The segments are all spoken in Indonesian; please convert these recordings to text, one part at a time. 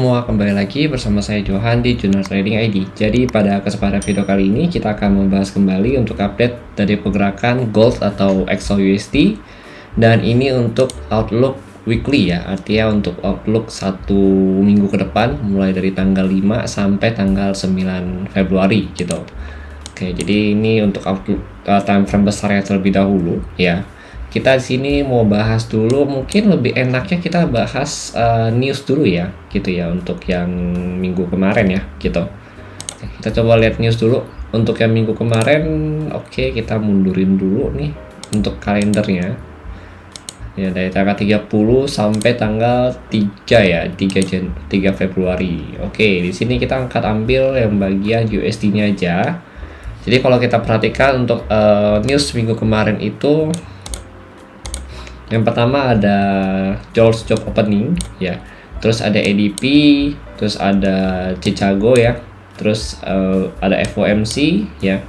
semua, kembali lagi bersama saya Johan di Jurnal Trading ID. Jadi pada kesempatan video kali ini kita akan membahas kembali untuk update dari pergerakan gold atau XAUUSD, dan ini untuk outlook weekly ya, artinya untuk outlook 1 minggu ke depan mulai dari tanggal 5 sampai tanggal 9 Februari gitu. Oke, jadi ini untuk outlook time frame besarnya terlebih dahulu ya. Kita di sini mau bahas dulu, mungkin lebih enaknya kita bahas news dulu ya, gitu ya, untuk yang minggu kemarin ya, gitu. Oke, kita coba lihat news dulu untuk yang minggu kemarin. Oke, kita mundurin dulu nih untuk kalendernya. Ya, dari tanggal 30 sampai tanggal 3 ya, 3 Februari. Oke, di sini kita akan ambil yang bagian USD-nya aja. Jadi kalau kita perhatikan untuk news minggu kemarin itu, yang pertama ada George Job Opening ya, terus ada ADP, terus ada Chicago ya, terus ada FOMC ya,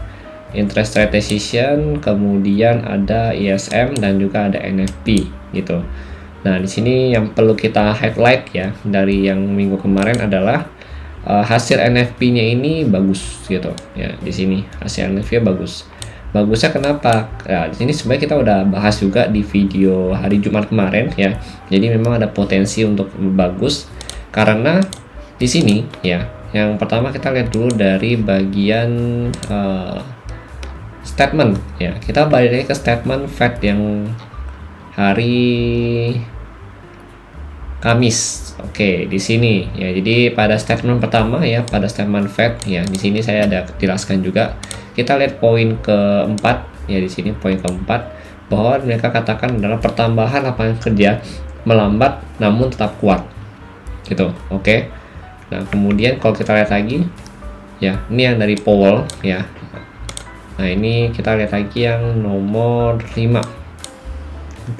interest rate decision, kemudian ada ISM dan juga ada NFP gitu. Nah, di sini yang perlu kita highlight ya dari yang minggu kemarin adalah hasil NFP-nya ini bagus gitu ya. Di sini hasil NFP bagus. Bagusnya kenapa? Nah, di sini sebenarnya kita udah bahas juga di video hari Jumat kemarin ya. Jadi memang ada potensi untuk bagus karena di sini ya. Yang pertama kita lihat dulu dari bagian statement ya. Kita balik lagi ke statement Fed yang hari Kamis. Oke, di sini ya. Jadi pada statement pertama ya, pada statement Fed ya, di sini saya ada jelaskan juga. Kita lihat poin keempat ya, di sini poin keempat bahwa mereka katakan adalah pertambahan lapangan kerja melambat namun tetap kuat. Gitu. Oke. Nah, kemudian kalau kita lihat lagi ya, ini yang dari Powell ya. Nah, ini kita lihat lagi yang nomor 5.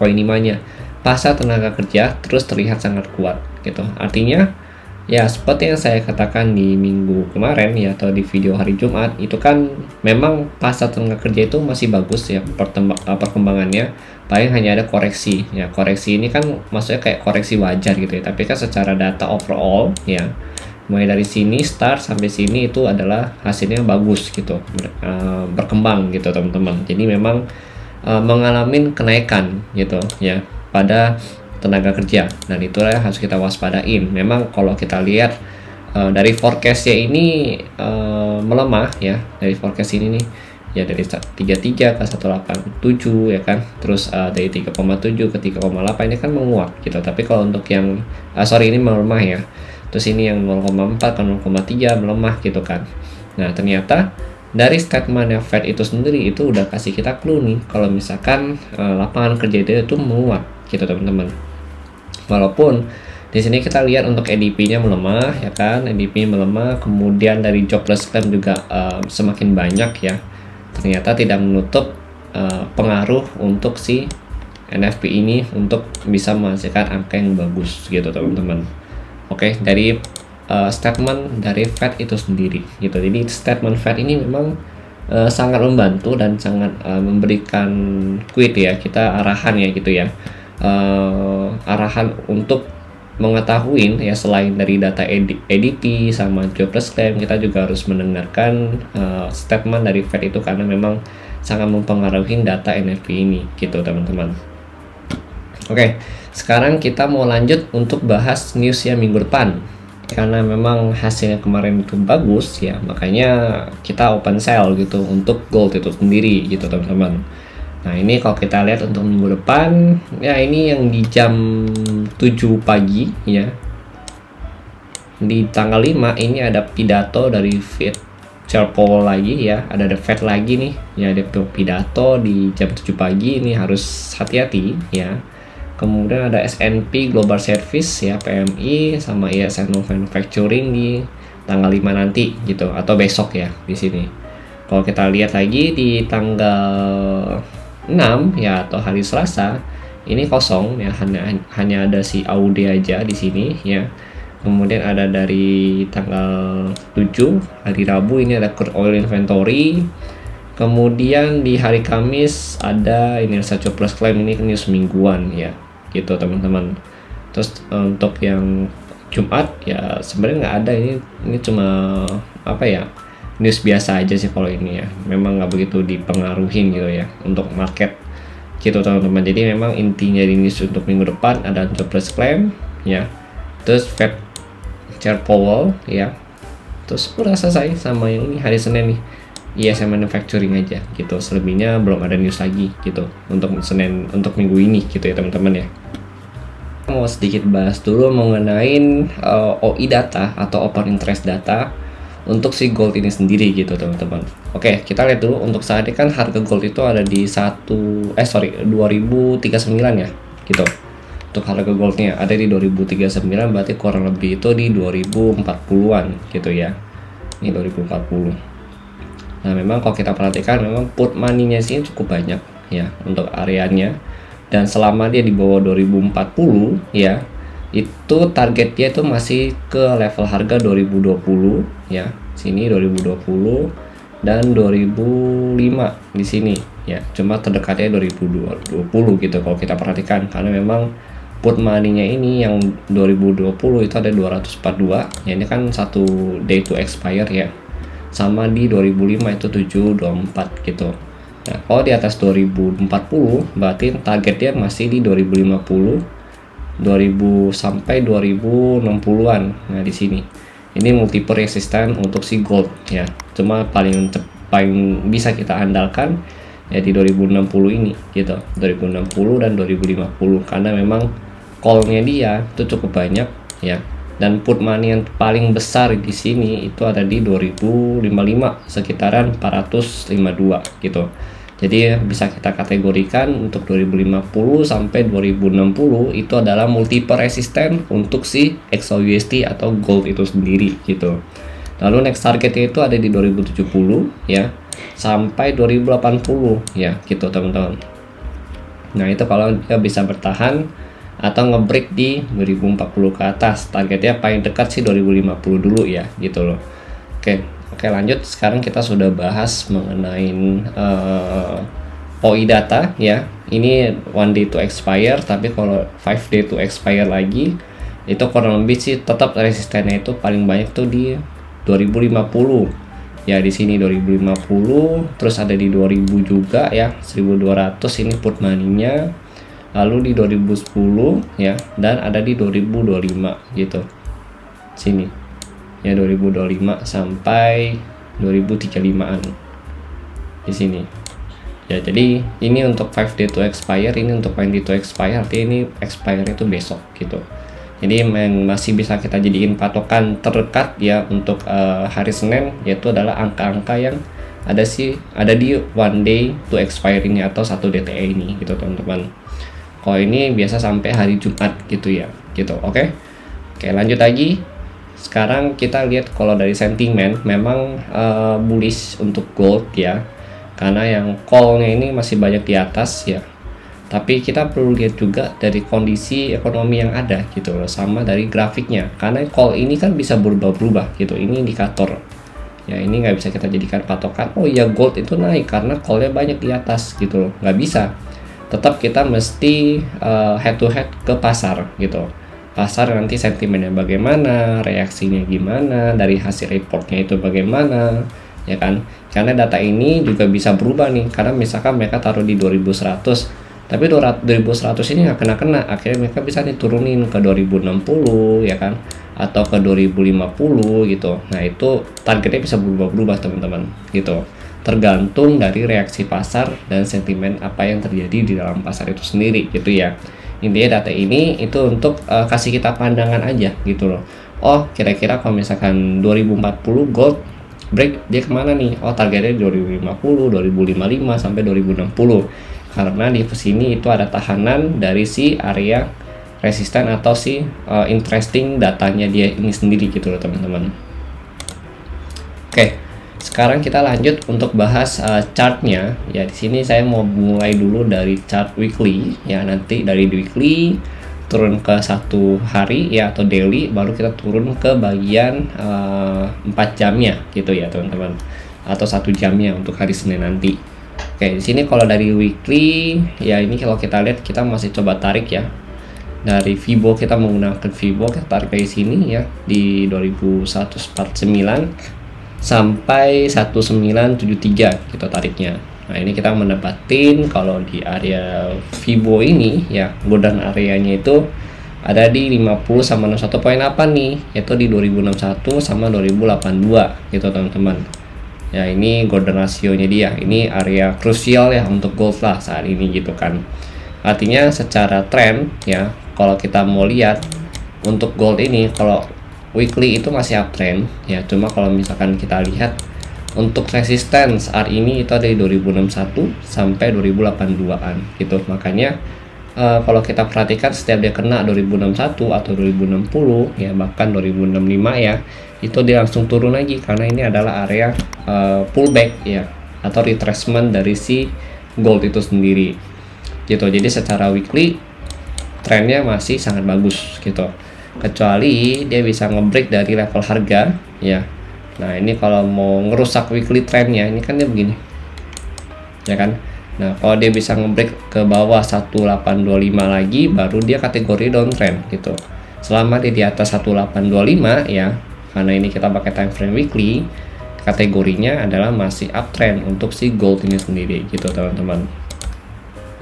Poin 5-nya. Pasar tenaga kerja terus terlihat sangat kuat gitu. Artinya ya seperti yang saya katakan di minggu kemarin ya, atau di video hari Jumat, itu kan memang pasar tenaga kerja itu masih bagus ya perkembangannya, paling hanya ada koreksi ya. Koreksi ini kan maksudnya kayak koreksi wajar gitu ya, tapi kan secara data overall ya, mulai dari sini start sampai sini itu adalah hasilnya bagus gitu, berkembang gitu teman-teman. Jadi memang mengalami kenaikan gitu ya pada tenaga kerja, dan itulah yang harus kita waspadain. Memang kalau kita lihat dari forecastnya ini melemah ya, dari forecast ini nih ya, dari 33 ke 187 ya kan, terus dari 3,7 ke 3,8 ini kan menguat gitu. Tapi kalau untuk yang ini melemah ya, terus ini yang 0,4 ke 0,3 melemah gitu kan. Nah, ternyata dari statementnya Fed itu sendiri itu udah kasih kita clue nih kalau misalkan lapangan kerja itu menguat gitu teman-teman. Walaupun di sini kita lihat untuk ADP-nya melemah ya kan, ADP melemah, kemudian dari jobless claim juga semakin banyak ya. Ternyata tidak menutup pengaruh untuk si NFP ini untuk bisa menghasilkan angka yang bagus gitu teman-teman. Oke, dari statement dari Fed itu sendiri gitu. Jadi statement Fed ini memang sangat membantu dan sangat memberikan ya, kita arahan ya gitu ya. Arahan untuk mengetahui ya, selain dari data ADP sama jobless claim, kita juga harus mendengarkan statement dari Fed itu karena memang sangat mempengaruhi data NFP ini gitu teman-teman. Oke, sekarang kita mau lanjut untuk bahas news ya minggu depan. Karena memang hasilnya kemarin itu bagus ya, makanya kita open sell gitu untuk gold itu sendiri gitu teman-teman. Nah, ini kalau kita lihat untuk minggu depan ya, ini yang di jam 7 pagi ya, di tanggal 5 ini ada pidato dari Fed Powell lagi ya, ada The Fed lagi nih ya, ada pidato di jam 7 pagi, ini harus hati-hati ya. Kemudian ada S&P Global Service ya, PMI, sama ISM Manufacturing di tanggal 5 nanti gitu, atau besok ya di sini. Kalau kita lihat lagi di tanggal 6 ya, atau hari Selasa, ini kosong ya, hanya ada si Aude aja di sini ya. Kemudian ada dari tanggal 7 hari Rabu, ini ada crude oil inventory. Kemudian di hari Kamis ada ini Sacho Plus Claim, ini news mingguan ya gitu teman-teman. Terus untuk yang Jumat ya sebenarnya nggak ada, ini cuma apa ya, news biasa aja sih kalau ini ya, memang nggak begitu dipengaruhin gitu ya untuk market gitu teman-teman. Jadi memang intinya di news untuk minggu depan ada jobless claim ya, terus Fed Chair Powell ya, terus udah selesai sama yang ini hari Senin nih ISM manufacturing aja gitu, selebihnya belum ada news lagi gitu untuk Senin, untuk minggu ini gitu ya teman-teman ya. Mau sedikit bahas dulu mengenai OI data atau open interest data untuk si gold ini sendiri gitu teman-teman. Oke, kita lihat dulu untuk saat ini kan harga gold itu ada di 2039 ya gitu. Untuk harga goldnya ada di 2039, berarti kurang lebih itu di 2040-an gitu ya. Ini 2040. Nah, memang kalau kita perhatikan memang put money-nya sih cukup banyak ya untuk areanya. Dan selama dia di bawah 2040 ya, itu targetnya itu masih ke level harga 2020 ya. Sini 2020 dan 2005 di sini ya. Cuma terdekatnya 2020 gitu kalau kita perhatikan, karena memang put money-nya ini yang 2020 itu ada 242 ya, ini kan satu day to expire ya. Sama di 2005 itu 724 gitu. Nah, kalau di atas 2040 berarti targetnya masih di 2050, 2000 sampai 2060-an. Nah, di sini. Ini multiple resistant untuk si gold ya. Cuma paling bisa kita andalkan ya di 2060 ini gitu. 2060 dan 2050 karena memang call-nya dia itu cukup banyak ya. Dan put money yang paling besar di sini itu ada di 2055 sekitaran 452 gitu. Jadi bisa kita kategorikan untuk 2050 sampai 2060 itu adalah multiple resistant untuk si XAUUSD atau gold itu sendiri gitu. Lalu next targetnya itu ada di 2070 ya sampai 2080 ya gitu teman-teman. Nah, itu kalau dia bisa bertahan atau ngebreak di 2040 ke atas, targetnya paling dekat sih 2050 dulu ya gitu loh. Oke, lanjut. Sekarang kita sudah bahas mengenai OI data ya. Ini one day to expire, tapi kalau 5 day to expire lagi itu kurang lebih sih tetap resistennya itu paling banyak tuh di 2050 ya. Di sini 2050, terus ada di 2000 juga ya, 1200 ini put money-nya. Lalu di 2010 ya, dan ada di 2025 gitu. Sini ya 2025 sampai 2035-an di sini ya. Jadi ini untuk 5 day to expire, ini untuk 1 day to expire, artinya ini expire itu besok gitu. Jadi masih bisa kita jadiin patokan terdekat ya untuk hari Senin, yaitu adalah angka-angka yang ada di 1 day to expire ini atau 1 DTE ini gitu teman-teman. Kalau ini biasa sampai hari Jumat gitu ya gitu. Oke, lanjut lagi. Sekarang kita lihat kalau dari sentimen memang bullish untuk gold ya, karena yang call-nya ini masih banyak di atas ya. Tapi kita perlu lihat juga dari kondisi ekonomi yang ada gitu loh, sama dari grafiknya, karena call ini kan bisa berubah-ubah gitu. Ini indikator ya, ini nggak bisa kita jadikan patokan oh ya gold itu naik karena call-nya banyak di atas gitu loh, nggak bisa. Tetap kita mesti head to head ke pasar gitu. Pasar nanti sentimennya bagaimana, reaksinya gimana, dari hasil reportnya itu bagaimana ya kan. Karena data ini juga bisa berubah nih, karena misalkan mereka taruh di 2100 tapi 2100 ini nggak kena, akhirnya mereka bisa diturunin ke 2060 ya kan, atau ke 2050 gitu. Nah, itu targetnya bisa berubah-ubah teman-teman gitu, tergantung dari reaksi pasar dan sentimen apa yang terjadi di dalam pasar itu sendiri gitu ya. Intinya data ini itu untuk kasih kita pandangan aja gitu loh. Oh, kira-kira kalau misalkan 2040 gold break dia kemana nih? Oh, targetnya 2050, 2055 sampai 2060. Karena di sini itu ada tahanan dari si area resisten atau si interesting datanya dia ini sendiri gitu loh teman-teman. Oke. Sekarang kita lanjut untuk bahas chartnya ya. Di sini saya mau mulai dulu dari chart weekly ya, nanti dari weekly turun ke 1 hari ya atau daily, baru kita turun ke bagian 4 jamnya gitu ya teman-teman, atau 1 jamnya untuk hari Senin nanti. Oke, di sini kalau dari weekly ya, ini kalau kita lihat kita masih coba tarik ya dari Fibo, kita menggunakan Fibo, kita tarik dari sini ya di 2149 sampai 1973 kita tariknya. Nah ini kita mendapatin kalau di area Fibo ini ya, golden areanya itu ada di 50 sama 61 poin apa nih, yaitu di 2061 sama 2082 gitu teman-teman. Ya ini golden rasionya dia, ini area krusial ya untuk gold lah saat ini gitu kan. Artinya secara tren ya, kalau kita mau lihat untuk gold ini, kalau weekly itu masih uptrend ya, cuma kalau misalkan kita lihat untuk resistance hari ini itu dari 2061 sampai 2082an gitu. Makanya kalau kita perhatikan setiap dia kena 2061 atau 2060 ya, bahkan 2065 ya, itu dia langsung turun lagi karena ini adalah area pullback ya, atau retracement dari si gold itu sendiri gitu. Jadi secara weekly trennya masih sangat bagus gitu, kecuali dia bisa ngebreak dari level harga ya. Nah ini kalau mau ngerusak weekly trendnya, ini kan dia begini ya kan. Nah kalau dia bisa ngebreak ke bawah 1825 lagi, baru dia kategori downtrend gitu. Selama dia di atas 1825 ya, karena ini kita pakai time frame weekly, kategorinya adalah masih uptrend untuk si gold ini sendiri gitu teman-teman.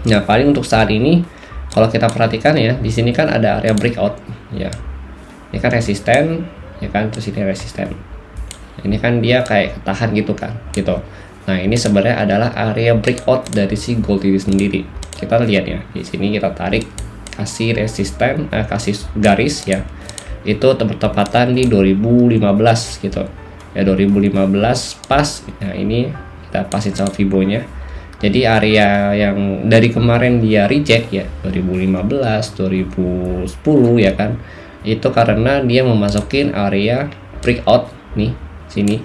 Nah paling untuk saat ini kalau kita perhatikan ya, di sini kan ada area breakout ya, ini kan resisten ya kan, terus ini resisten, ini kan dia kayak ketahan gitu kan gitu. Nah ini sebenarnya adalah area breakout dari si gold ini sendiri. Kita lihat ya, di sini kita tarik, kasih resisten, kasih garis ya, itu bertepatan di 2015 gitu ya, 2015 pas. Nah ini kita pasin sama Fibonya. Jadi area yang dari kemarin dia reject ya, 2015, 2010 ya kan, itu karena dia memasukin area breakout nih sini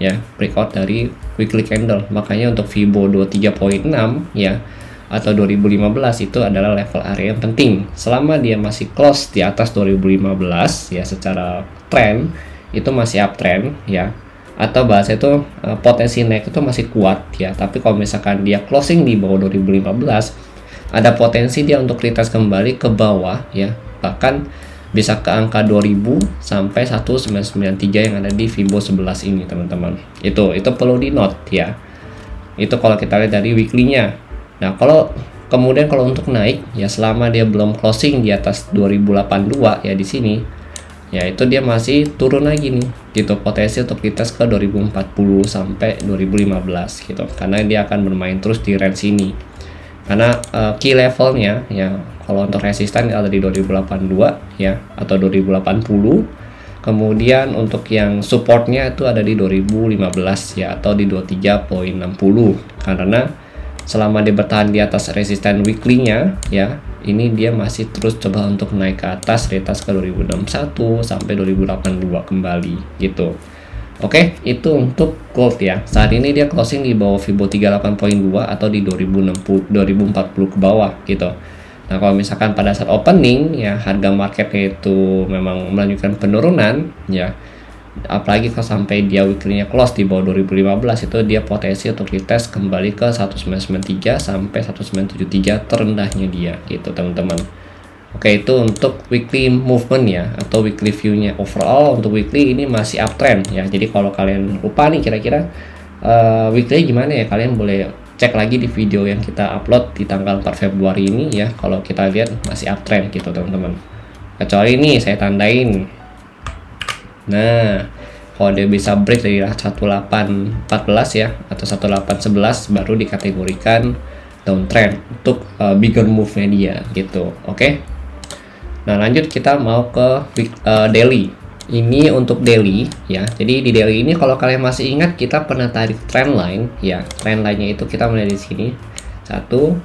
ya, breakout dari weekly candle. Makanya untuk Fibo 23.6 ya atau 2015 itu adalah level area yang penting. Selama dia masih close di atas 2015 ya, secara trend itu masih uptrend ya, atau bahasa itu potensi naik itu masih kuat ya. Tapi kalau misalkan dia closing di bawah 2015, ada potensi dia untuk retest kembali ke bawah ya, bahkan bisa ke angka 2000 sampai 1993 yang ada di Fibo 11 ini teman-teman. Itu perlu di note ya. Itu kalau kita lihat dari weekly-nya. Nah, kalau kemudian kalau untuk naik ya, selama dia belum closing di atas 2082 ya di sini, ya itu dia masih turun lagi nih gitu, potensi untuk retest ke 2040 sampai 2015 gitu. Karena dia akan bermain terus di range ini. Karena key levelnya ya, kalau untuk resisten ada di 2082 ya atau 2080. Kemudian untuk yang supportnya itu ada di 2015 ya atau di 23.60. Karena selama dia bertahan di atas resisten weekly-nya ya, ini dia masih terus coba untuk naik ke atas, retest ke 2061 sampai 2082 kembali gitu. Oke, itu untuk gold ya. Saat ini dia closing di bawah Fibo 38.2 atau di 2040 ke bawah gitu. Nah, kalau misalkan pada saat opening ya, harga marketnya itu memang melanjutkan penurunan ya, apalagi kalau sampai dia weekly-nya close di bawah 2015, itu dia potensi untuk retest kembali ke 1993 sampai 1973 terendahnya dia gitu teman-teman. Oke, itu untuk weekly movement ya atau weekly view-nya. Overall untuk weekly ini masih uptrend ya. Jadi kalau kalian lupa nih kira-kira weekly gimana ya, kalian boleh cek lagi di video yang kita upload di tanggal 4 Februari ini ya. Kalau kita lihat masih uptrend gitu teman-teman. Kecuali ini saya tandain. Nah, kalau dia bisa break dari 1814 ya atau 1811 baru dikategorikan downtrend untuk bigger move-nya dia gitu. Oke. Nah, lanjut kita mau ke daily. Ini untuk daily ya. Jadi di daily ini kalau kalian masih ingat, kita pernah tarik trend line ya. Trend line-nya itu kita mulai di sini. 1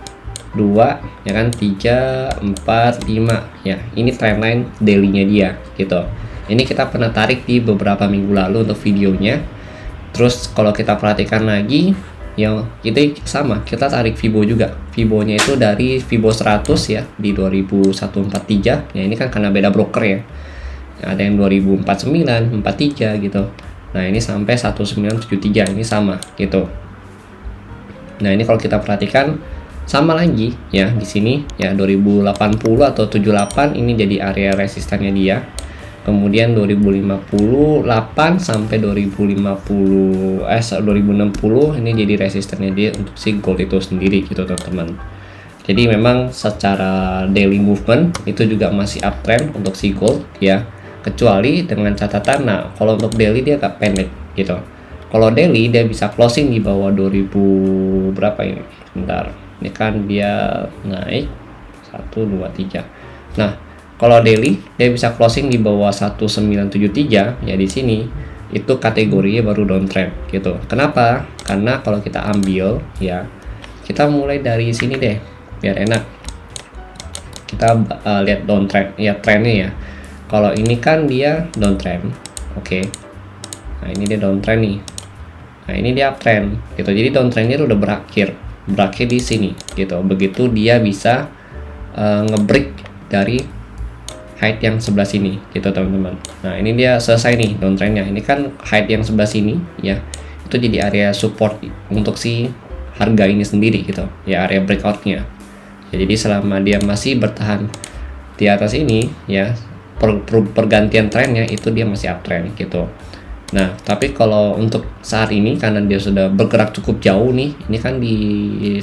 2 ya kan, 3 4 5 ya. Ini trend line daily-nya dia gitu. Ini kita pernah tarik di beberapa minggu lalu untuk videonya. Terus kalau kita perhatikan lagi yang itu sama, kita tarik Fibo juga. Fibonya itu dari Fibo 100 ya di 2143 ya, ini kan karena beda broker ya, ada yang 2049 43 gitu. Nah ini sampai 1973 ini sama gitu. Nah ini kalau kita perhatikan sama lagi ya di sini ya 2080 atau 78 ini jadi area resistannya dia. Kemudian 2058 sampai 2060 2060 ini jadi resistannya dia untuk si gold itu sendiri gitu teman-teman. Jadi memang secara daily movement itu juga masih uptrend untuk si gold ya, kecuali dengan catatan, nah kalau untuk daily dia agak pendek gitu. Kalau daily dia bisa closing di bawah 2000 berapa ini, bentar, ini kan dia naik 1 2 3. Nah kalau daily dia bisa closing di bawah 1973 ya, di sini itu kategorinya baru downtrend gitu. Kenapa? Karena kalau kita ambil ya, kita mulai dari sini deh biar enak. Kita lihat downtrend ya, trennya ya. Kalau ini kan dia downtrend, oke. Nah ini dia downtrend nih. Nah ini dia uptrend gitu. Jadi downtrendnya udah berakhir di sini gitu. Begitu dia bisa ngebreak dari height yang sebelah sini gitu teman-teman. Nah ini dia selesai nih downtrendnya. Ini kan height yang sebelah sini ya, itu jadi area support untuk si harga ini sendiri gitu ya, area breakoutnya ya. Jadi selama dia masih bertahan di atas ini ya, pergantian trennya itu dia masih uptrend gitu. Nah tapi kalau untuk saat ini karena dia sudah bergerak cukup jauh nih, ini kan di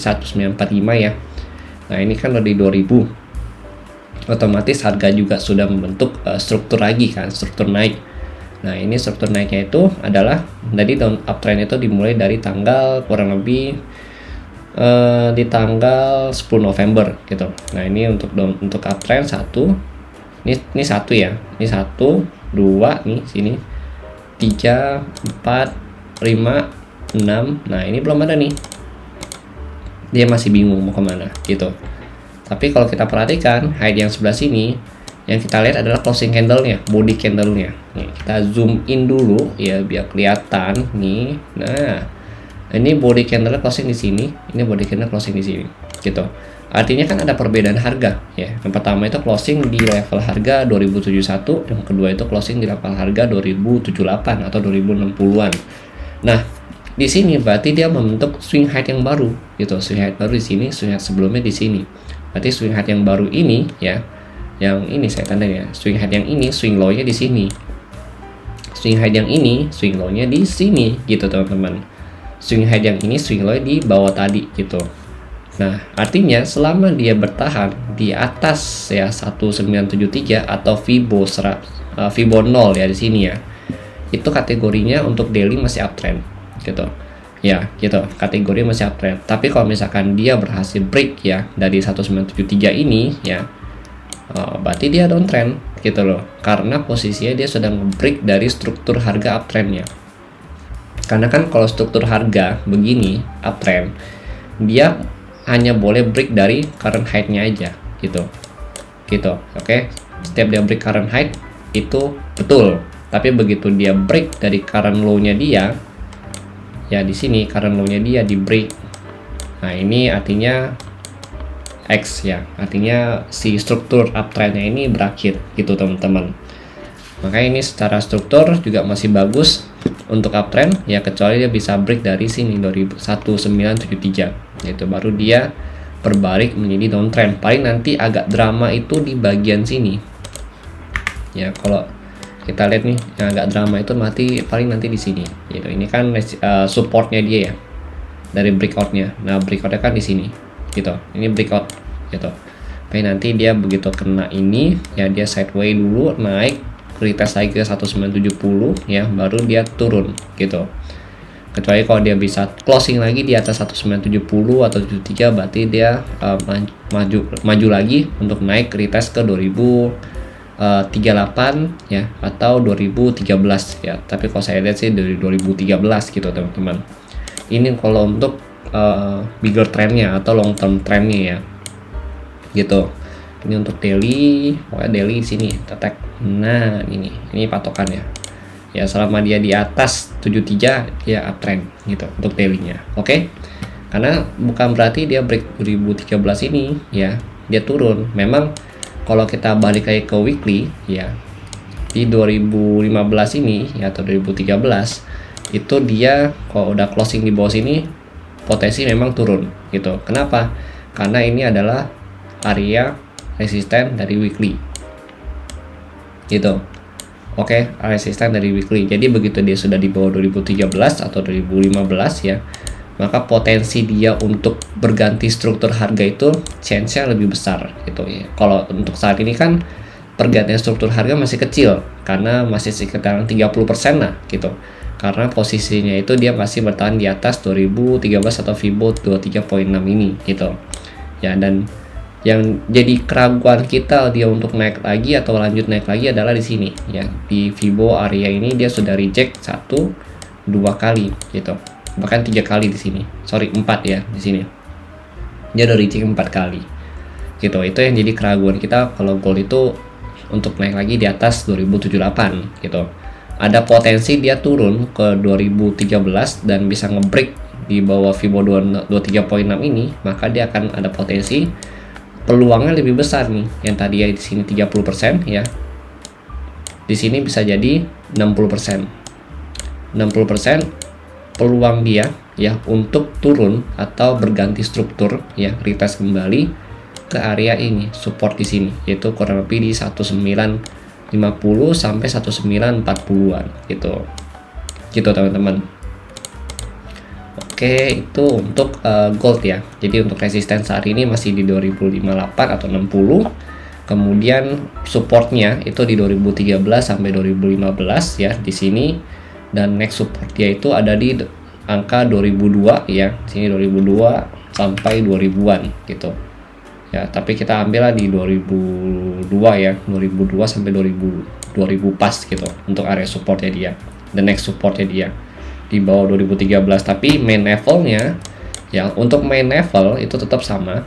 1945 ya. Nah ini kan udah di 2000, otomatis harga juga sudah membentuk struktur lagi kan, struktur naik. Nah ini struktur naiknya itu adalah tadi down uptrend itu dimulai dari tanggal kurang lebih di tanggal 10 November gitu. Nah ini untuk uptrend ini satu ya, ini 1 2 nih sini 3 4 5 6. Nah ini belum ada nih, dia masih bingung mau kemana gitu. Tapi kalau kita perhatikan height yang sebelah sini, yang kita lihat adalah closing candle-nya, body candle-nya. Nih, kita zoom in dulu ya biar kelihatan nih. Nah, ini body candle closing di sini, ini body candle closing di sini, gitu. Artinya kan ada perbedaan harga ya. Yang pertama itu closing di level harga 2071, yang kedua itu closing di level harga 2078 atau 2060-an. Nah, di sini berarti dia membentuk swing height yang baru gitu. Swing height baru di sini, swing height sebelumnya di sini. Berarti swing height yang baru ini ya, yang ini saya tandanya, swing height yang ini swing low-nya di sini. Swing height yang ini swing low-nya di sini gitu teman-teman. Swing height yang ini swing low di bawah tadi gitu. Nah, artinya selama dia bertahan di atas ya 1973 atau Fibo 0 ya di sini ya, itu kategorinya untuk daily masih uptrend gitu ya, gitu, kategori masih uptrend. Tapi kalau misalkan dia berhasil break ya dari 1973 ini ya, berarti dia downtrend gitu loh, karena posisinya dia sudah break dari struktur harga uptrendnya. Karena kan kalau struktur harga begini uptrend, dia hanya boleh break dari current height-nya aja gitu, oke. Setiap dia break current height itu betul, tapi begitu dia break dari current low-nya dia ya, di sini current low-nya dia di break. Nah ini artinya X ya, artinya si struktur uptrend-nya ini berakhir gitu teman-teman. Makanya ini secara struktur juga masih bagus untuk uptrend ya, kecuali dia bisa break dari sini 1973, itu baru dia berbalik menjadi downtrend. Paling nanti agak drama itu di bagian sini ya. Kalau kita lihat nih yang agak drama itu paling nanti di sini gitu. Ini kan supportnya dia ya dari breakoutnya. Nah breakoutnya kan di sini gitu, ini breakout gitu. Paling nanti dia begitu kena ini ya, dia sideways dulu, naik retest lagi ke 1970 ya, baru dia turun gitu. Kecuali kalau dia bisa closing lagi di atas 1970 atau 73, berarti dia maju lagi untuk naik retest ke 2038 ya atau 2013 ya. Tapi kalau saya lihat sih dari 2013 gitu teman-teman. Ini kalau untuk bigger trendnya atau long term trendnya ya gitu. Ini untuk daily, pokoknya daily sini tetek. Nah ini patokannya ya, selama dia di atas 73 dia uptrend gitu untuk dailynya, oke. Karena bukan berarti dia break 2013 ini ya dia turun. Memang kalau kita balik lagi ke weekly ya, di 2015 ini ya atau 2013 itu dia kalau udah closing di bawah sini potensi memang turun gitu. Kenapa? karena ini adalah area resisten dari weekly gitu. Oke, resisten dari weekly. Jadi begitu dia sudah di bawah 2013 atau 2015 ya, maka potensi dia untuk berganti struktur harga itu chance-nya lebih besar gitu ya. Kalau untuk saat ini kan pergantian struktur harga masih kecil karena masih sekitar 30% lah gitu. Karena posisinya itu dia masih bertahan di atas 2013 atau Fibo 23.6 ini gitu. Ya, dan yang jadi keraguan kita dia untuk naik lagi atau lanjut naik lagi adalah di sini ya, di Fibo area ini dia sudah reject 1-2 kali gitu, bahkan 3 kali di sini, sorry 4 ya, di sini dia udah reject 4 kali gitu. Itu yang jadi keraguan kita kalau gold itu untuk naik lagi di atas 2078 gitu. Ada potensi dia turun ke 2013 dan bisa ngebreak di bawah Fibo 23.6 ini, maka dia akan ada potensi peluangnya lebih besar nih. Yang tadi ya di sini 30% ya. Di sini bisa jadi 60%. 60% peluang dia ya untuk turun atau berganti struktur ya, retest kembali ke area ini, support di sini yaitu kurang lebih di 1950 sampai 1940-an gitu. Gitu teman-teman. Oke, itu untuk gold ya. Jadi untuk resisten saat ini masih di 2058 atau 60. Kemudian supportnya itu di 2013 sampai 2015 ya di sini. Dan next support dia itu ada di angka 2002 ya. Sini 2002 sampai 2000-an gitu. Ya, tapi kita ambillah di 2002 ya. 2002 sampai 2000 pas gitu untuk area supportnya dia. The next supportnya dia di bawah 2013, tapi main levelnya ya, untuk main level itu tetap sama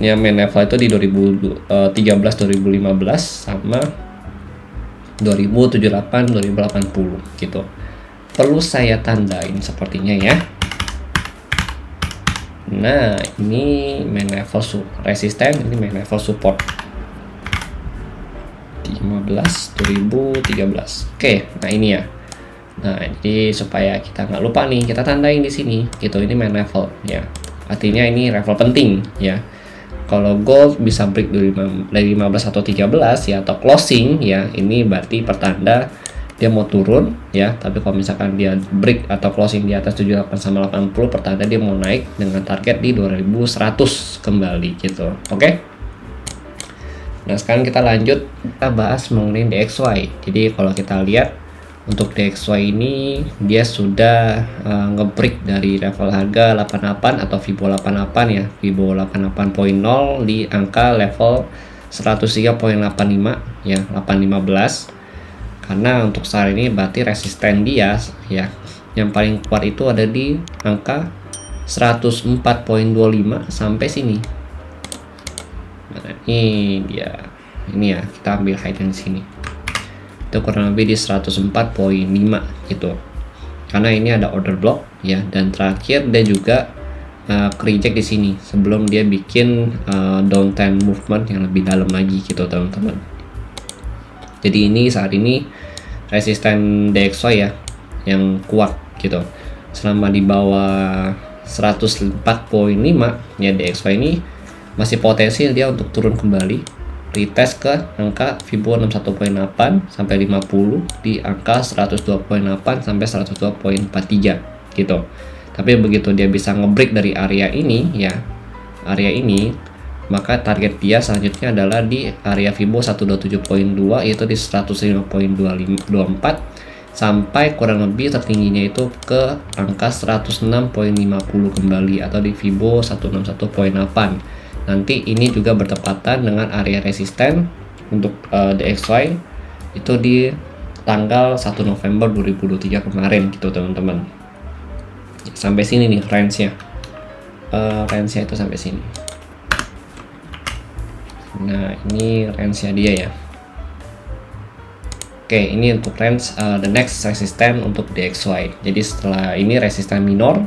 ya, main level itu di 2013 2015 sama 2078 2080 gitu. Perlu saya tandain sepertinya ya. Nah, ini main level resisten, ini main level support 15 2013. Oke, nah ini ya. Nah, jadi supaya kita nggak lupa nih, kita tandain di sini gitu. Ini main level ya, artinya ini level penting ya. Kalau gold bisa break dari 15 atau 13 ya, atau closing ya, ini berarti pertanda dia mau turun ya. Tapi kalau misalkan dia break atau closing di atas 78 sama 80, pertanda dia mau naik dengan target di 2100 kembali gitu. Oke. Nah, sekarang kita lanjut, kita bahas mengenai DXY. Jadi kalau kita lihat untuk DXY ini dia sudah ngebreak dari level harga 88 atau Fibo 88 ya, Fibo 88.0 di angka level 103.85 ya, 815. Karena untuk saat ini berarti resisten dia ya yang paling kuat itu ada di angka 104.25 sampai sini. Nah, ini dia. Ini ya, kita ambil height di sini. Itu kurang lebih di 104.5 gitu. Karena ini ada order block ya, dan terakhir dia juga reject di sini sebelum dia bikin downtrend movement yang lebih dalam lagi gitu teman-teman. Jadi ini saat ini resisten DXY ya yang kuat gitu. Selama di bawah 104.5 ya, DXY ini masih potensial dia untuk turun kembali, retest ke angka Fibo 61.8 sampai 50 di angka 102.8 sampai 102.43 gitu. Tapi begitu dia bisa ngebreak dari area ini ya, area ini, maka target dia selanjutnya adalah di area Fibo 127.2 yaitu di 105.24 sampai kurang lebih tertingginya itu ke angka 106.50 kembali atau di Fibo 161.8. Nanti ini juga bertepatan dengan area resisten untuk DXY itu di tanggal 1 November 2023 kemarin gitu teman-teman. Sampai sini nih range-nya. Range-nya itu sampai sini. Nah, ini range-nya dia ya. Oke, ini untuk range the next resisten untuk DXY. Jadi setelah ini resisten minor.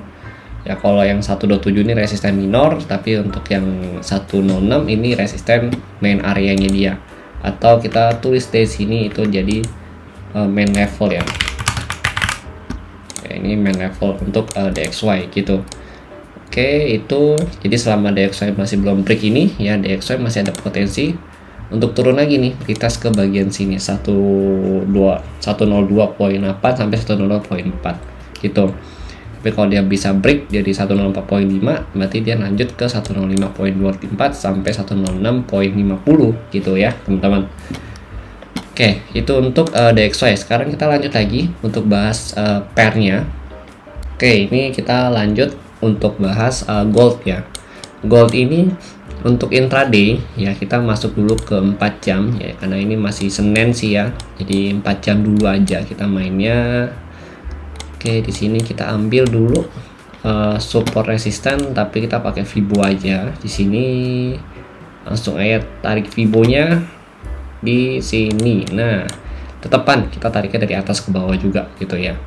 Ya, kalau yang 127 ini resisten minor, tapi untuk yang 106 ini resisten main areanya dia. Atau kita tulis di sini itu jadi main level ya. Ini main level untuk DXY gitu. Oke, itu jadi selama DXY masih belum break ini ya, DXY masih ada potensi untuk turun lagi nih, kita ke bagian sini 102.8 sampai 102.4 gitu. Tapi kalau dia bisa break jadi 104.5, berarti dia lanjut ke 105.24 sampai 106.50 gitu ya teman-teman. Oke, itu untuk DXY. Sekarang kita lanjut lagi untuk bahas pairnya. Oke, ini kita lanjut untuk bahas gold ya. Gold ini untuk intraday ya, kita masuk dulu ke 4 jam ya, karena ini masih Senin sih ya. Jadi 4 jam dulu aja kita mainnya. Oke, di sini kita ambil dulu support resisten, tapi kita pakai Fibo aja. Di sini langsung aja tarik Fibonya di sini. Nah, tetepan kita tariknya dari atas ke bawah juga gitu ya.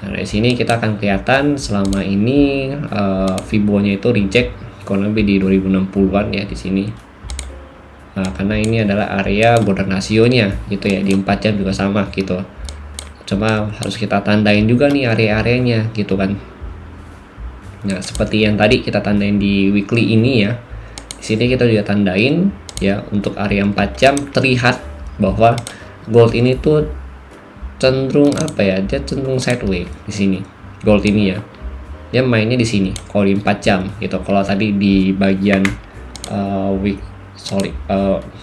Nah, di sini kita akan kelihatan selama ini Fibonya itu reject kurang lebih di 2060-an ya di sini. Nah, karena ini adalah area golden ratio-nya gitu ya, di 4 jam juga sama gitu. Cuma harus kita tandain juga nih area-areanya gitu kan. Nah, seperti yang tadi kita tandain di weekly ini ya. Di sini kita juga tandain ya, untuk area 4 jam terlihat bahwa gold ini tuh cenderung apa ya, dia cenderung sideways di sini. Gold ini ya, dia mainnya di sini kalau di 4 jam gitu. Kalau tadi di bagian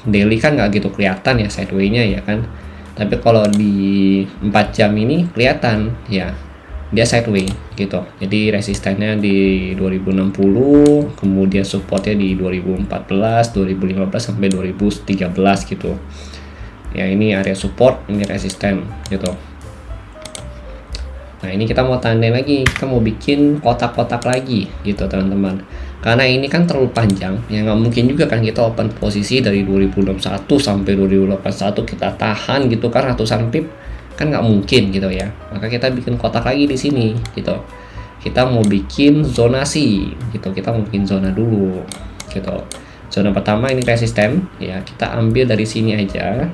daily kan nggak gitu kelihatan ya sideways-nya ya kan. Tapi kalau di 4 jam ini kelihatan ya, dia sideways gitu. Jadi resistennya di 2060, kemudian supportnya di 2014, 2015 sampai 2013 gitu. Ya, ini area support, ini resisten gitu. Nah, ini kita mau tandain lagi, kita mau bikin kotak-kotak lagi gitu teman-teman. Karena ini kan terlalu panjang, ya nggak mungkin juga kan kita open posisi dari 2021 sampai 2081 kita tahan gitu kan ratusan pip, kan nggak mungkin gitu ya. Maka kita bikin kotak lagi di sini gitu. Kita mau bikin zonasi gitu, kita mau bikin zona dulu gitu. Zona pertama ini resisten ya, kita ambil dari sini aja.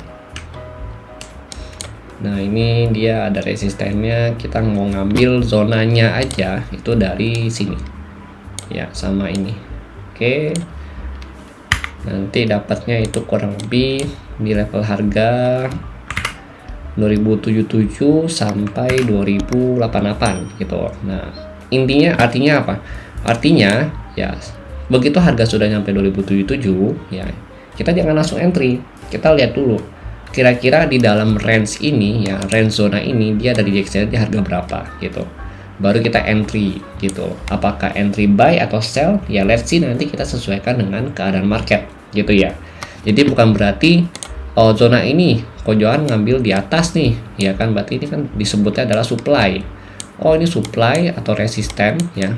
Nah, ini dia ada resistennya, kita mau ngambil zonanya aja itu dari sini ya, sama ini. Oke, nanti dapatnya itu kurang lebih di level harga 2077 sampai 2088 gitu. Nah, intinya artinya apa? Artinya ya, begitu harga sudah nyampe 2077 ya, kita jangan langsung entry, kita lihat dulu kira-kira di dalam range ini ya, range zona ini dia ada di harga berapa gitu, baru kita entry gitu. Apakah entry buy atau sell ya, let's see, nanti kita sesuaikan dengan keadaan market gitu ya. Jadi bukan berarti zona ini kojoan ngambil di atas nih ya kan, berarti ini kan disebutnya adalah supply. Oh, ini supply atau resisten ya,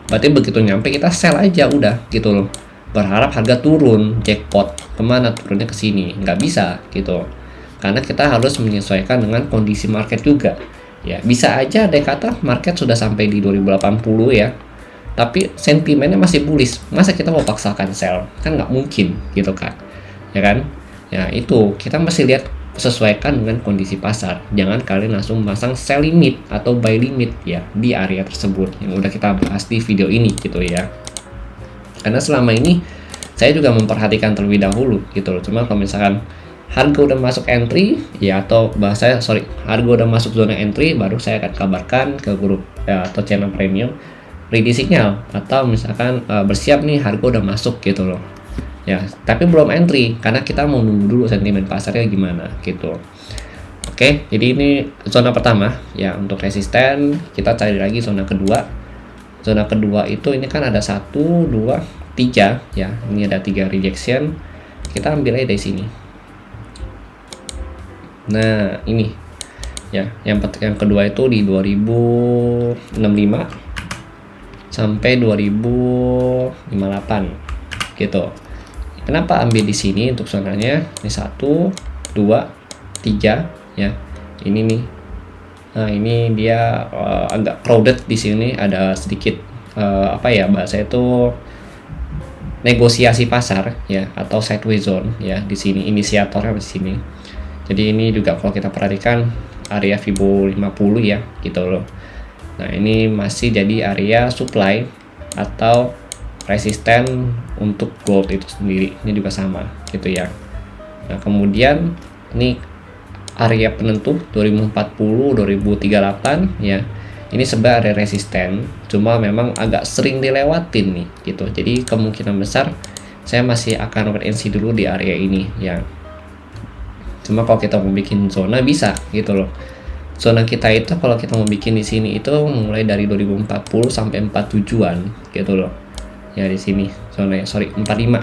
berarti begitu nyampe kita sell aja udah gitu loh, berharap harga turun, jackpot. Kemana turunnya? ke sini, nggak bisa gitu, karena kita harus menyesuaikan dengan kondisi market juga ya. Bisa aja ada kata market sudah sampai di 2080 ya, tapi sentimennya masih bullish, masa kita mau paksakan sell? Kan nggak mungkin gitu kan ya kan. Ya, itu kita masih lihat, sesuaikan dengan kondisi pasar. Jangan kalian langsung masang sell limit atau buy limit ya di area tersebut yang udah kita bahas di video ini gitu ya. Karena selama ini saya juga memperhatikan terlebih dahulu gitu loh. Cuma kalau misalkan harga udah masuk entry ya, atau harga udah masuk zona entry, baru saya akan kabarkan ke grup ya, atau channel premium ready signal, atau misalkan bersiap nih harga udah masuk gitu loh ya. Tapi belum entry karena kita mau nunggu dulu sentimen pasarnya gimana gitu. Oke, jadi ini zona pertama ya untuk resisten. Kita cari lagi zona kedua. Zona kedua itu ini kan ada 1, 2, 3 ya, ini ada 3 rejection, kita ambil aja dari sini. Nah, ini ya, yang kedua itu di 2065 sampai 2058 gitu. Kenapa ambil di sini untuk zonanya? Ini 1, 2, 3 ya, ini nih. Nah, ini dia agak crowded di sini, ada sedikit apa ya, bahasa itu negosiasi pasar ya, atau sideways zone ya di sini, inisiatornya di sini. Jadi ini juga kalau kita perhatikan area Fibo 50 ya gitu loh. Nah ini masih jadi area supply atau resisten untuk gold itu sendiri, ini juga sama gitu ya. Nah kemudian ini area penentu 2040 2038 ya, ini sebenarnya area resisten, cuma memang agak sering dilewatin nih gitu. Jadi kemungkinan besar saya masih akan wait and see dulu di area ini ya. Cuma kalau kita mau bikin zona bisa gitu loh. Zona kita itu kalau kita mau bikin di sini itu mulai dari 2040 sampai 47-an gitu loh. Ya di sini zonanya, sorry 45.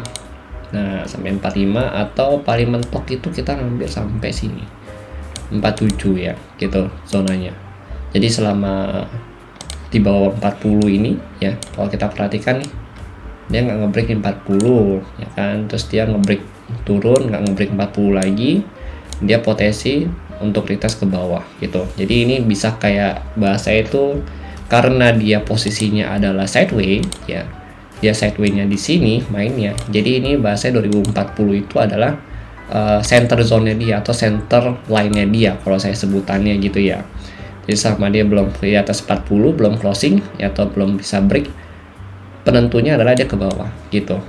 Nah, sampai 45 atau paling mentok itu kita ngambil sampai sini. 47 ya, gitu zonanya. Jadi selama di bawah 40 ini ya, kalau kita perhatikan nih, dia nggak ngebreak 40 ya kan, terus dia ngebreak turun, nggak ngebreak 40 lagi, dia potensi untuk retest ke bawah gitu. Jadi ini bisa kayak bahasa itu, karena dia posisinya adalah sideways ya, dia sideway-nya di sini mainnya. Jadi ini bahasa 2040 itu adalah center zone-nya dia atau center line-nya dia kalau saya sebutannya gitu ya. Jadi sama dia belum di atas 40, belum closing ya, atau belum bisa break, penentunya adalah dia ke bawah gitu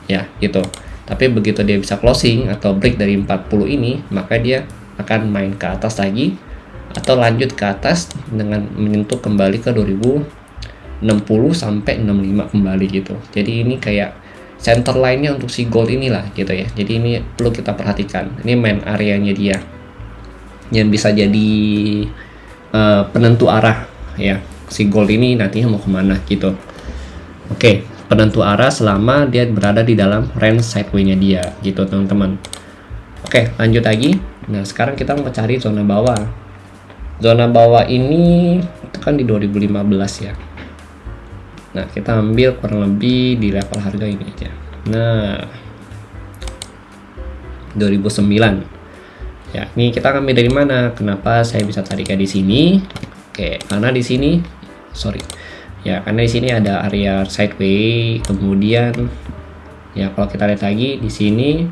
ya gitu. Tapi begitu dia bisa closing atau break dari 40 ini, maka dia akan main ke atas lagi atau lanjut ke atas dengan menyentuh kembali ke 2060 sampai 65 kembali gitu. Jadi ini kayak center line-nya untuk si gold inilah gitu ya. Jadi ini perlu kita perhatikan. Ini main areanya dia yang bisa jadi penentu arah ya. Si gold ini nantinya mau kemana gitu. Oke, penentu arah selama dia berada di dalam range sideway-nya dia gitu teman-teman. Oke, lanjut lagi. Nah sekarang kita mau cari zona bawah. Zona bawah ini itu kan di 2015 ya. Nah kita ambil kurang lebih di level harga ini aja. Nah 2009 ya, ini kita ambil dari mana? Kenapa saya bisa tariknya di sini? Oke, karena di sini ya, karena di sini ada area sideway. Kemudian ya kalau kita lihat lagi di sini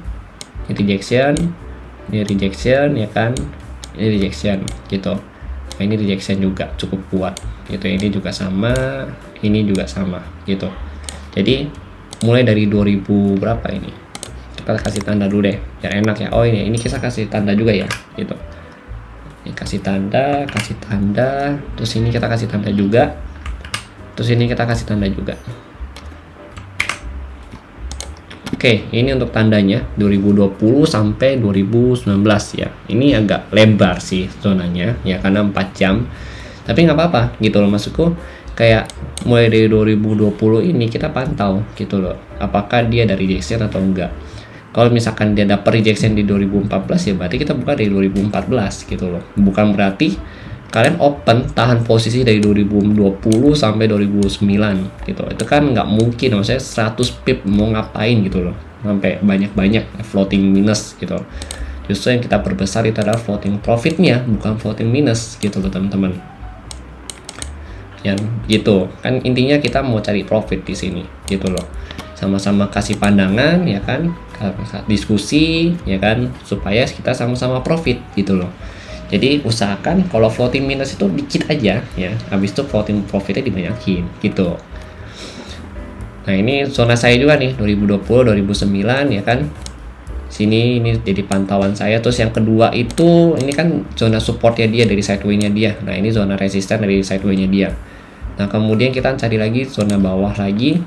ini rejection ya kan, ini rejection gitu. Nah, ini rejection juga cukup kuat gitu. Ini juga sama, ini juga sama gitu. Jadi mulai dari 2000 berapa ini, kita kasih tanda dulu deh biar enak ya. Oh ini kita kasih tanda juga ya gitu. Ini kasih tanda, terus ini kita kasih tanda juga, terus ini kita kasih tanda juga. Oke, ini untuk tandanya 2020 sampai 2019 ya. Ini agak lebar sih zonanya ya, karena 4 jam. Tapi nggak apa-apa gitu loh, maksudku kayak mulai dari 2020 ini kita pantau gitu loh, apakah dia dari rejection atau enggak. Kalau misalkan dia dapat rejection di 2014 ya berarti kita buka dari 2014 gitu loh. Bukan berarti kalian open tahan posisi dari 2020 sampai 2009 gitu. Itu kan nggak mungkin, maksudnya 100 pip mau ngapain gitu loh sampai banyak-banyak floating minus gitu. Justru yang kita perbesar itu adalah floating profitnya, bukan floating minus gitu loh teman-teman. Yang gitu kan intinya kita mau cari profit di sini gitu loh. Sama-sama kasih pandangan ya kan, diskusi ya kan, supaya kita sama-sama profit gitu loh. Jadi usahakan kalau floating minus itu dikit aja ya, habis itu floating profitnya dibanyakin gitu. Nah ini zona saya juga nih 2020 2009 ya kan. Sini ini jadi pantauan saya. Terus yang kedua itu ini kan zona supportnya dia dari sideway-nya dia. Nah ini zona resisten dari sideway-nya dia. Nah kemudian kita cari lagi zona bawah lagi.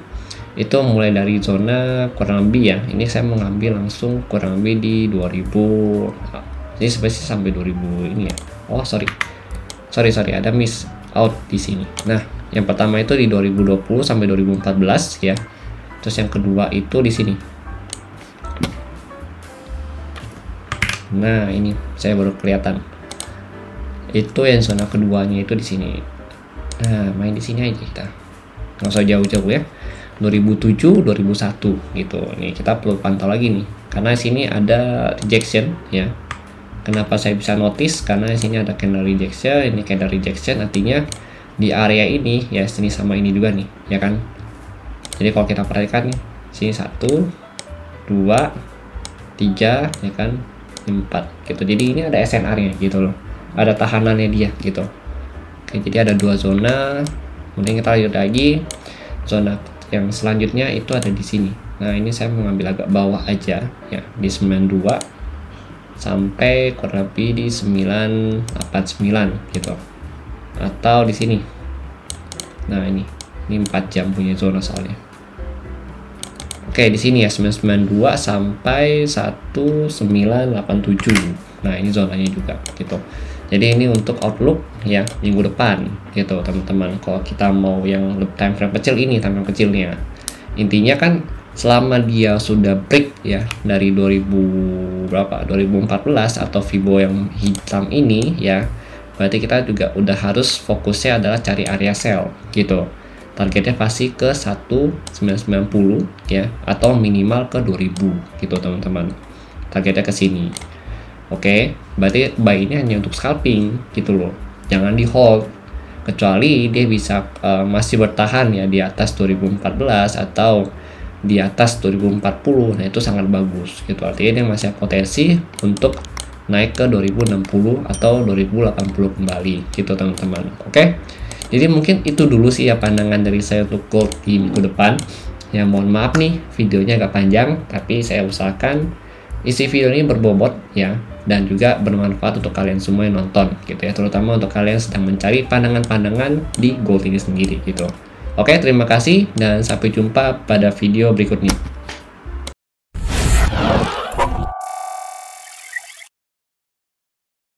Itu mulai dari zona kurang lebih ya. Ini saya mau ngambil langsung kurang lebih di 2000. Ini sebenarnya sampai 2000 ini ya. Oh sorry ada miss out di sini. Nah yang pertama itu di 2020 sampai 2014 ya. Terus yang kedua itu di sini. Nah ini saya baru kelihatan. Itu yang zona keduanya itu di sini. Nah main di sini aja kita. Nggak usah jauh-jauh ya. 2007 2001 gitu. Nih kita perlu pantau lagi nih. Karena sini ada rejection ya. Kenapa saya bisa notice? Karena di sini ada candle rejection, ini candle rejection, artinya di area ini ya, sini sama ini juga nih, ya kan? Jadi kalau kita perhatikan nih, sini 1, 2, 3, ya kan, 4 gitu. Jadi ini ada SNR-nya gitu loh, ada tahanannya dia gitu. Oke, jadi ada 2 zona. Kemudian kita lihat lagi zona yang selanjutnya itu ada di sini. Nah, ini saya mengambil agak bawah aja ya, di 92 sampai kurang lebih di 989 gitu. Atau di sini. Nah, ini 4 jam punya zona soalnya. Oke, di sini ya 992 sampai 1987. Nah, ini zonanya juga gitu. Jadi ini untuk outlook ya minggu depan gitu teman-teman. Kalau kita mau yang time frame kecil, ini time frame kecilnya. Intinya kan selama dia sudah break ya dari 2014 atau Fibo yang hitam ini ya, berarti kita juga udah harus fokusnya adalah cari area sell gitu. Targetnya pasti ke 1990 ya, atau minimal ke 2000 gitu teman-teman. Targetnya ke sini. Oke, berarti buy ini hanya untuk scalping gitu loh. Jangan di hold. Kecuali dia bisa masih bertahan ya di atas 2014 atau di atas 2040. Nah, itu sangat bagus gitu. Artinya dia masih ada potensi untuk naik ke 2060 atau 2080 kembali gitu teman-teman. Oke. Jadi mungkin itu dulu sih ya pandangan dari saya untuk gold di minggu depan. Ya mohon maaf nih videonya agak panjang, tapi saya usahakan isi video ini berbobot ya, dan juga bermanfaat untuk kalian semua yang nonton gitu ya, terutama untuk kalian sedang mencari pandangan-pandangan di gold ini sendiri gitu. Oke, terima kasih dan sampai jumpa pada video berikutnya.